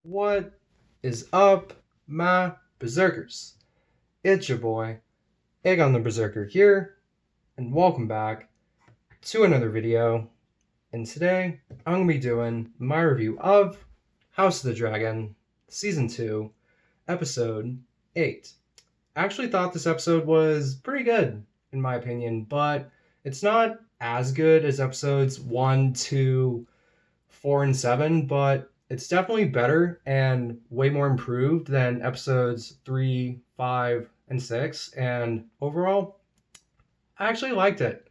What is up, my berserkers? It's your boy, Aegon the Berserker here, and welcome back to another video. And today, I'm going to be doing my review of House of the Dragon, Season 2, Episode 8. I actually thought this episode was pretty good, in my opinion, but it's not as good as episodes 1, 2, 4, and 7, but it's definitely better and way more improved than episodes 3, 5, and 6. And overall, I actually liked it.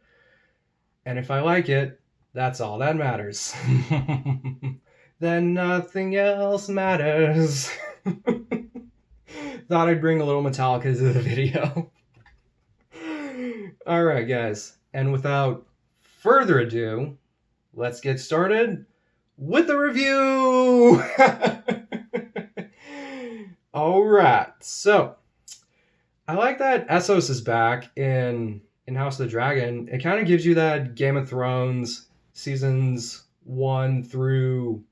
And if I like it, that's all that matters. Then nothing else matters. Thought I'd bring a little Metallica to the video. Alright, guys. And without further ado, let's get started with the review. All right, so I like that Essos is back in House of the Dragon. It kind of gives you that Game of Thrones seasons 1 through,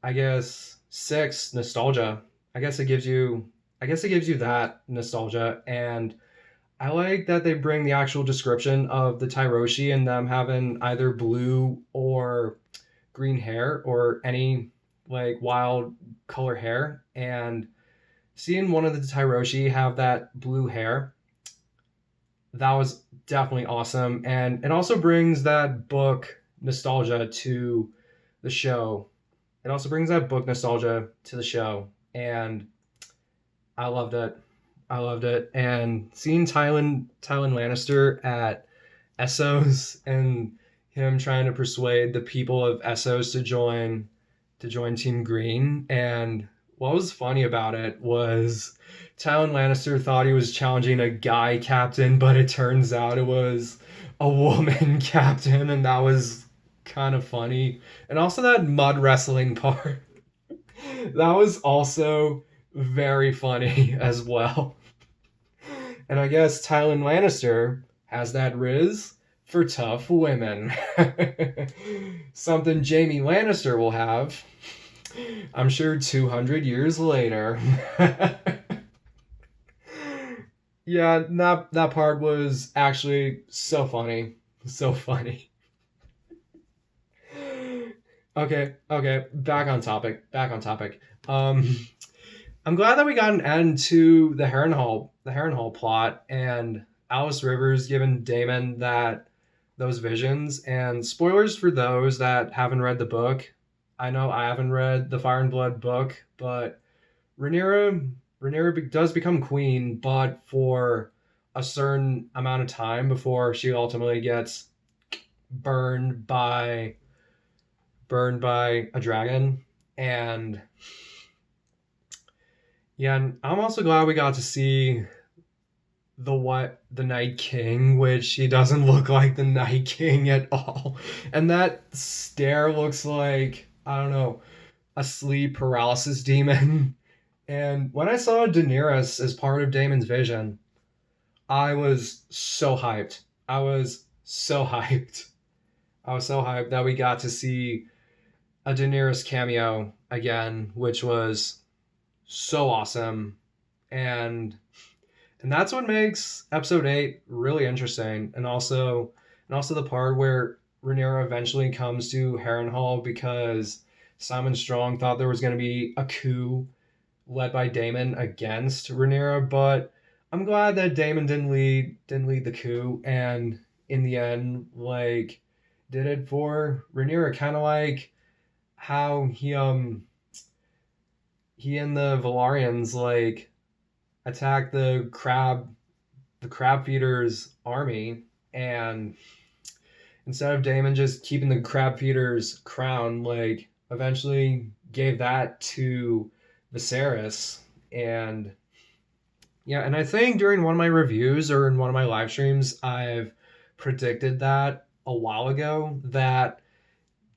I guess, 6 nostalgia. I guess it gives you that nostalgia. And I like that they bring the actual description of the Tyroshi and them having either blue or green hair or any like wild color hair. And seeing one of the Tyroshi have that blue hair, that was definitely awesome. And it also brings that book nostalgia to the show. It also brings that book nostalgia to the show. And I loved it. I loved it. And seeing Tywin Lannister at Essos and him trying to persuade the people of Essos to join Team Green. And what was funny about it was Tywin Lannister thought he was challenging a guy captain, but it turns out it was a woman captain, and that was kind of funny. And also that mud wrestling part. That was also very funny as well. And I guess Tywin Lannister has that riz for tough women. Something Jaime Lannister will have, I'm sure, 200 years later. Yeah, that part was actually so funny. So funny. Okay, back on topic. I'm glad that we got an end to the Harrenhal plot, and Alice Rivers giving Daemon those visions. And spoilers for those that haven't read the book. I know I haven't read the Fire and Blood book, but Rhaenyra does become queen, but for a certain amount of time before she ultimately gets burned by a dragon. And yeah, and I'm also glad we got to see the Night King, which he doesn't look like the Night King at all. And that stare looks like, I don't know, a sleep paralysis demon. And when I saw Daenerys as part of Daemon's vision, I was so hyped. I was so hyped. I was so hyped that we got to see a Daenerys cameo again, which was so awesome. And that's what makes episode 8 really interesting. And also the part where Rhaenyra eventually comes to Harrenhal because Simon Strong thought there was going to be a coup led by Daemon against Rhaenyra, but I'm glad that Daemon didn't lead the coup, and in the end, like, did it for Rhaenyra, kind of like how he and the Velaryons like attacked the crab feeders army, and instead of Daemon just keeping the crab feeders crown, like, eventually gave that to Viserys. And yeah, and I think during one of my reviews or in one of my live streams, I've predicted that a while ago that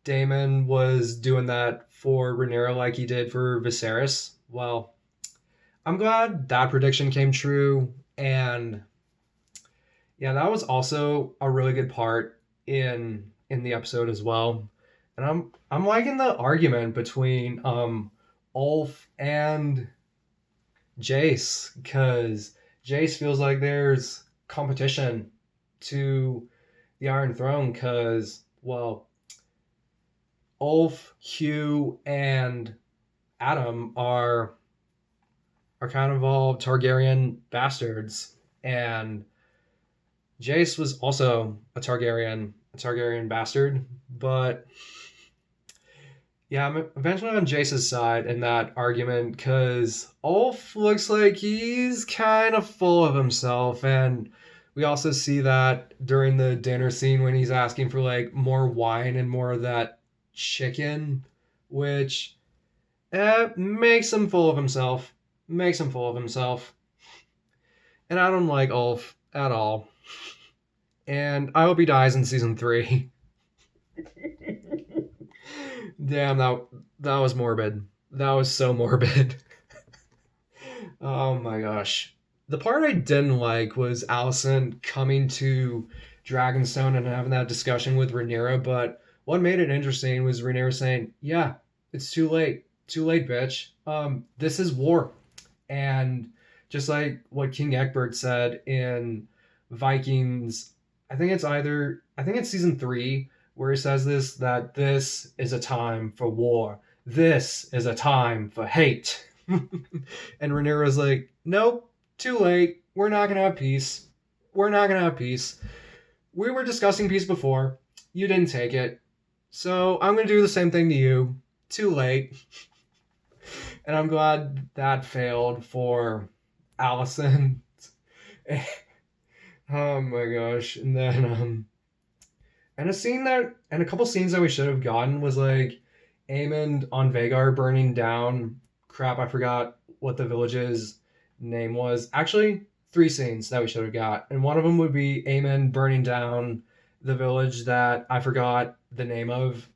Daemon was doing that for Rhaenyra like he did for Viserys. Well, I'm glad that prediction came true. And yeah, that was also a really good part in the episode as well. And I'm liking the argument between Ulf and Jace, because Jace feels like there's competition to the Iron Throne, because, well, Ulf, Hugh, and Adam are kind of all Targaryen bastards, and Jace was also a Targaryen bastard, but yeah, I'm eventually on Jace's side in that argument because Ulf looks like he's kind of full of himself, and we also see that during the dinner scene when he's asking for like more wine and more of that chicken, which makes him full of himself. Makes him full of himself. And I don't like Ulf at all. And I hope he dies in season 3. Damn, that was morbid. That was so morbid. Oh my gosh. The part I didn't like was Allison coming to Dragonstone and having that discussion with Rhaenyra, but what made it interesting was Rhaenyra saying, "Yeah, it's too late. Too late, bitch. This is war." And just like what King Egbert said in Vikings, I think it's season 3 where he says this, that this is a time for war. This is a time for hate. And Rhaenyra's like, "Nope, too late. We're not gonna have peace. We're not gonna have peace. We were discussing peace before. You didn't take it. So I'm gonna do the same thing to you. Too late." And I'm glad that failed for Allison. Oh my gosh. And then and a couple scenes that we should have gotten was like Aemond on Vhagar burning down, crap, I forgot what the village's name was. Actually, 3 scenes that we should have got. And one of them would be Aemond burning down the village that I forgot the name of.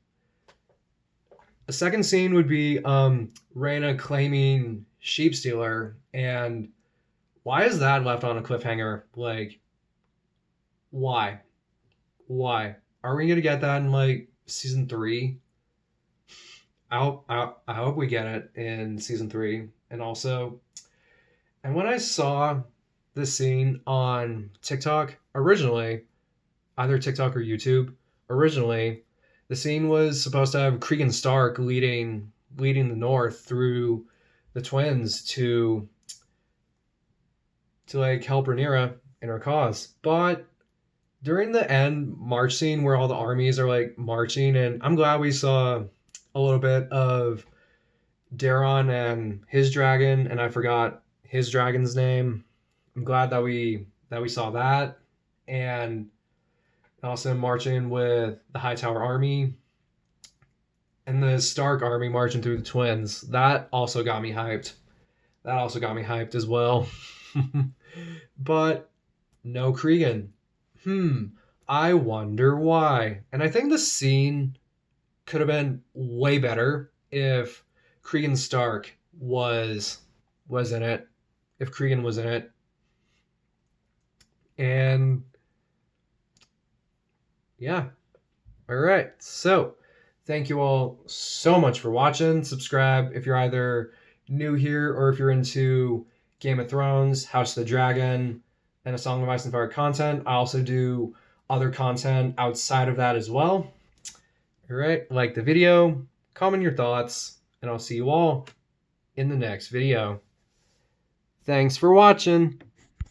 The second scene would be Rhaena claiming Sheep Stealer, and why is that left on a cliffhanger? Like, why? Why? Are we gonna get that in like season 3? I hope we get it in season 3. And also, and when I saw this scene on TikTok originally, either TikTok or YouTube, originally, the scene was supposed to have Cregan Stark leading the North through the twins to like help Rhaenyra in her cause. But during the end march scene where all the armies are like marching, and I'm glad we saw a little bit of Daron and his dragon, and I forgot his dragon's name. I'm glad that we saw that, and also marching with the Hightower army and the Stark army marching through the twins. That also got me hyped. That also got me hyped as well. But no Cregan. I wonder why. And I think the scene could have been way better if Cregan Stark was in it. If Cregan was in it. And yeah. All right. So, thank you all so much for watching. Subscribe if you're either new here or if you're into Game of Thrones, House of the Dragon, and A Song of Ice and Fire content. I also do other content outside of that as well. All right. Like the video, comment your thoughts, and I'll see you all in the next video. Thanks for watching.